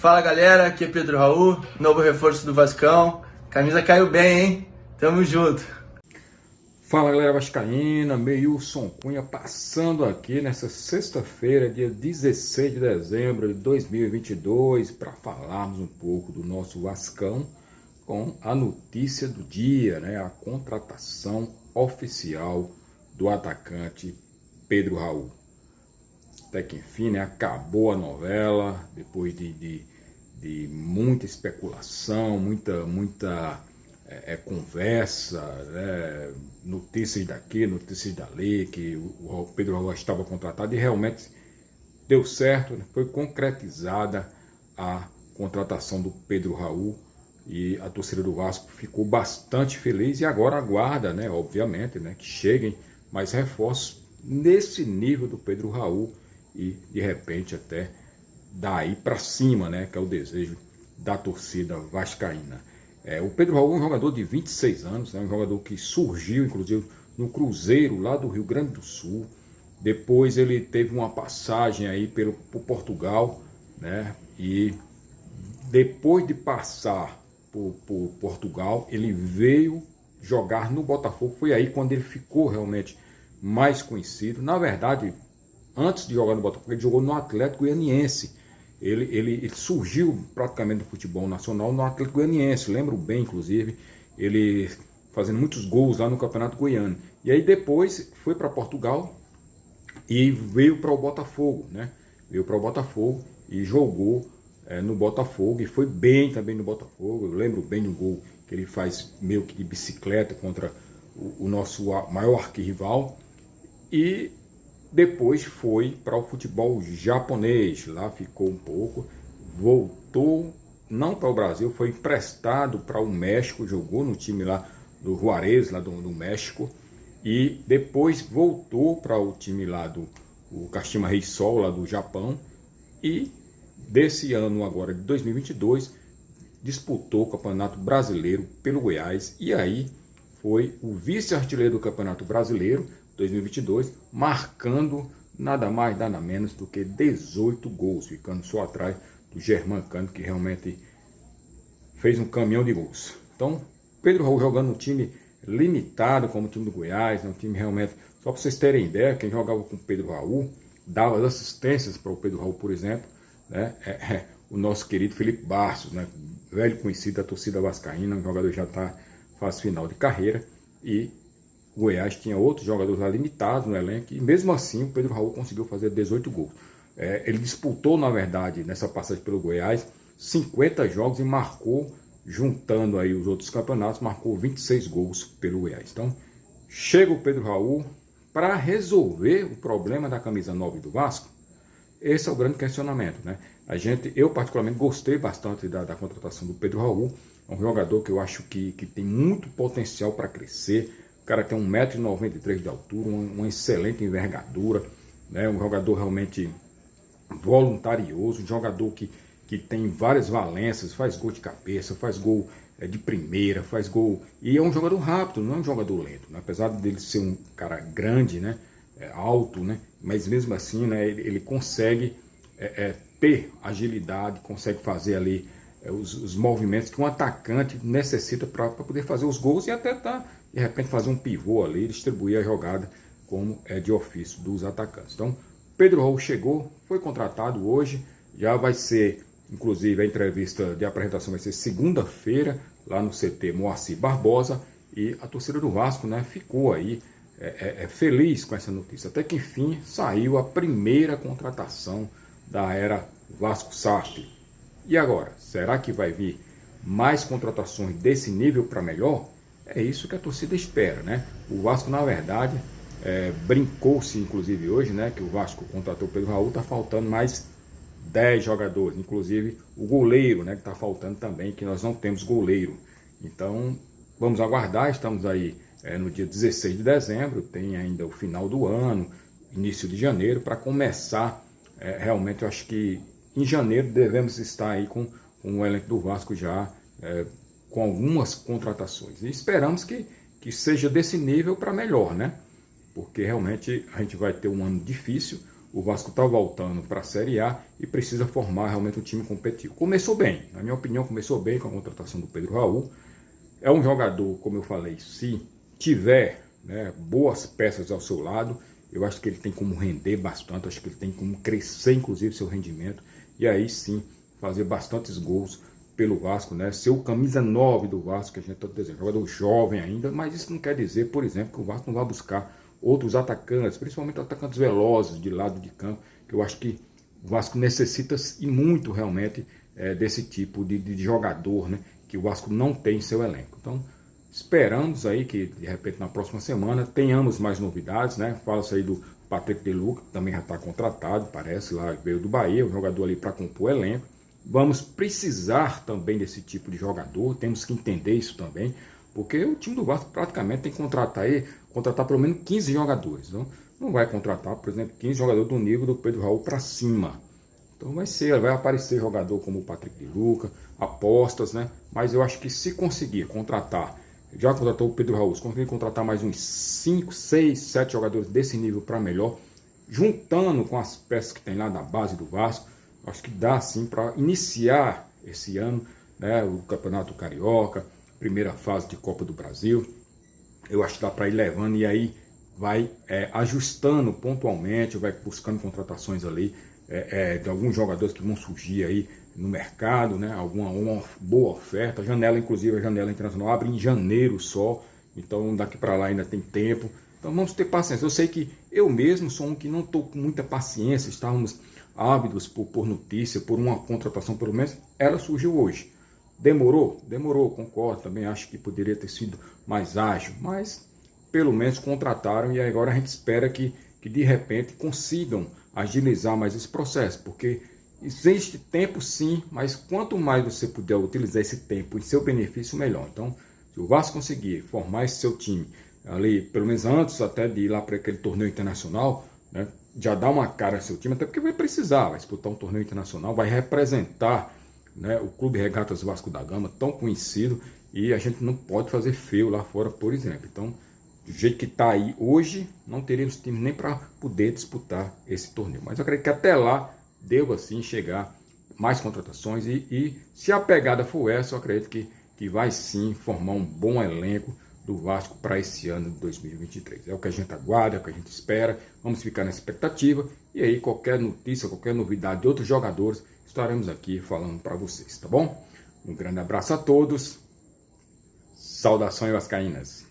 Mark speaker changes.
Speaker 1: Fala galera, aqui é Pedro Raul, novo reforço do Vascão. Camisa caiu bem, hein? Tamo junto.
Speaker 2: Fala galera vascaína, Meilson Cunha passando aqui nessa sexta-feira, dia 16 de dezembro de 2022, para falarmos um pouco do nosso Vascão com a notícia do dia, né? A contratação oficial do atacante Pedro Raul. Até que enfim, né? Acabou a novela, depois de muita especulação, muita conversa, né? Notícias daqui, notícias dali, que o Pedro Raul estava contratado e realmente deu certo, né? Foi concretizada a contratação do Pedro Raul e a torcida do Vasco ficou bastante feliz e agora aguarda, né, obviamente, né, que cheguem mais reforços nesse nível do Pedro Raul e de repente até daí para cima, né, que é o desejo da torcida vascaína. O Pedro Raul é um jogador de 26 anos, né, um jogador que surgiu inclusive no Cruzeiro lá do Rio Grande do Sul. Depois ele teve uma passagem aí por Portugal, né, e depois de passar por Portugal, ele veio jogar no Botafogo. Foi aí quando ele ficou realmente mais conhecido. Na verdade, antes de jogar no Botafogo, ele jogou no Atlético Goianiense. Ele surgiu praticamente no futebol nacional no Atlético Goianiense. Lembro bem, inclusive, ele fazendo muitos gols lá no Campeonato Goiano. E aí depois foi para Portugal e veio para o Botafogo, né? Veio para o Botafogo e jogou no Botafogo e foi bem também no Botafogo. Eu lembro bem do gol que ele faz meio que de bicicleta contra o nosso maior arquirrival. E depois foi para o futebol japonês, lá ficou um pouco, voltou, não para o Brasil, foi emprestado para o México, jogou no time lá do Juárez, lá do México, e depois voltou para o time lá do Kashima Reysol, lá do Japão, e desse ano agora, de 2022, disputou o Campeonato Brasileiro pelo Goiás, e aí foi o vice-artilheiro do Campeonato Brasileiro 2022, marcando nada mais, nada menos do que 18 gols, ficando só atrás do Germancano, que realmente fez um caminhão de gols. Então, Pedro Raul jogando um time limitado, como o time do Goiás, um time realmente, só para vocês terem ideia, quem jogava com o Pedro Raul, dava as assistências para o Pedro Raul, por exemplo, né? O nosso querido Felipe Bastos, né? Velho conhecido da torcida vascaína, um jogador já está fase final de carreira, e o Goiás tinha outros jogadores lá limitados no elenco, e mesmo assim o Pedro Raul conseguiu fazer 18 gols. Ele disputou, na verdade, nessa passagem pelo Goiás, 50 jogos e marcou, juntando aí os outros campeonatos, marcou 26 gols pelo Goiás. Então, chega o Pedro Raul para resolver o problema da camisa 9 do Vasco. Esse é o grande questionamento, né? Eu particularmente gostei bastante da contratação do Pedro Raul. É um jogador que eu acho que tem muito potencial para crescer. O cara tem 1,93 m de altura, uma excelente envergadura, né? Um jogador realmente voluntarioso, um jogador que tem várias valências, faz gol de cabeça, faz gol de primeira, faz gol... E é um jogador rápido, não é um jogador lento, né? Apesar dele ser um cara grande, né? Alto, né? Mas mesmo assim, né? Ele consegue ter agilidade, consegue fazer ali os movimentos que um atacante necessita para poder fazer os gols e até de repente fazer um pivô ali, distribuir a jogada como é de ofício dos atacantes. Então, Pedro Raul chegou, foi contratado hoje, já vai ser, inclusive a entrevista de apresentação vai ser segunda-feira, lá no CT Moacir Barbosa, e a torcida do Vasco, né, ficou aí feliz com essa notícia. Até que enfim saiu a primeira contratação da era Vasco SAF. E agora, será que vai vir mais contratações desse nível para melhor? É isso que a torcida espera, né? O Vasco, na verdade, brincou-se, inclusive hoje, né? Que o Vasco contratou o Pedro Raul, está faltando mais 10 jogadores, inclusive o goleiro, né? Que está faltando também, que nós não temos goleiro. Então, vamos aguardar, estamos aí no dia 16 de dezembro, tem ainda o final do ano, início de janeiro, para começar, realmente, eu acho que em janeiro devemos estar aí com o elenco do Vasco já com algumas contratações. E esperamos que seja desse nível para melhor, né? Porque realmente a gente vai ter um ano difícil. o Vasco está voltando para a Série A e precisa formar realmente um time competitivo. Começou bem, na minha opinião, começou bem com a contratação do Pedro Raul. É um jogador, como eu falei, se tiver, né, boas peças ao seu lado, eu acho que ele tem como render bastante, acho que ele tem como crescer, inclusive, seu rendimento, e aí sim fazer bastantes gols pelo Vasco, né? Ser o camisa 9 do Vasco, que a gente está dizendo, jogador jovem ainda, mas isso não quer dizer, por exemplo, que o Vasco não vai buscar outros atacantes, principalmente atacantes velozes de lado de campo, que eu acho que o Vasco necessita e muito realmente desse tipo de jogador, né? Que o Vasco não tem em seu elenco. Então, esperamos aí que, de repente, na próxima semana tenhamos mais novidades, né? Fala-se aí do Patrick de Luca, que também já está contratado, parece, lá veio do Bahia, um jogador ali para compor o elenco. Vamos precisar também desse tipo de jogador, temos que entender isso também, porque o time do Vasco praticamente tem que contratar pelo menos 15 jogadores. Então, não vai contratar, por exemplo, 15 jogadores do nível do Pedro Raul para cima. Então vai aparecer jogador como o Patrick de Luca, apostas, né? Mas eu acho que se conseguir contratar, já contratou o Pedro Raul, se conseguir contratar mais uns 5, 6, 7 jogadores desse nível para melhor, juntando com as peças que tem lá da base do Vasco, acho que dá sim para iniciar esse ano, né, o Campeonato Carioca, primeira fase de Copa do Brasil. Eu acho que dá para ir levando e aí vai ajustando pontualmente, vai buscando contratações ali de alguns jogadores que vão surgir aí no mercado, né, uma boa oferta. A janela, inclusive, a janela internacional abre em janeiro só, então daqui para lá ainda tem tempo. Então vamos ter paciência. Eu sei que eu mesmo sou um que não estou com muita paciência, estávamos ávidos por notícia, por uma contratação pelo menos, ela surgiu hoje. Demorou? Demorou, concordo, também acho que poderia ter sido mais ágil, mas pelo menos contrataram e agora a gente espera que de repente consigam agilizar mais esse processo, porque existe tempo sim, mas quanto mais você puder utilizar esse tempo em seu benefício, melhor. Então, se o Vasco conseguir formar esse seu time ali, pelo menos antes até de ir lá para aquele torneio internacional, né, já dá uma cara ao seu time, até porque vai precisar, vai disputar um torneio internacional, vai representar, né, o Clube Regatas Vasco da Gama, tão conhecido, e a gente não pode fazer feio lá fora, por exemplo. Então, do jeito que está aí hoje, não teríamos time nem para poder disputar esse torneio. Mas eu acredito que até lá deva sim chegar mais contratações e se a pegada for essa, eu acredito que vai sim formar um bom elenco do Vasco para esse ano de 2023. É o que a gente aguarda, é o que a gente espera, vamos ficar na expectativa e aí qualquer notícia, qualquer novidade de outros jogadores, estaremos aqui falando para vocês, tá bom? Um grande abraço a todos, saudações vascaínas!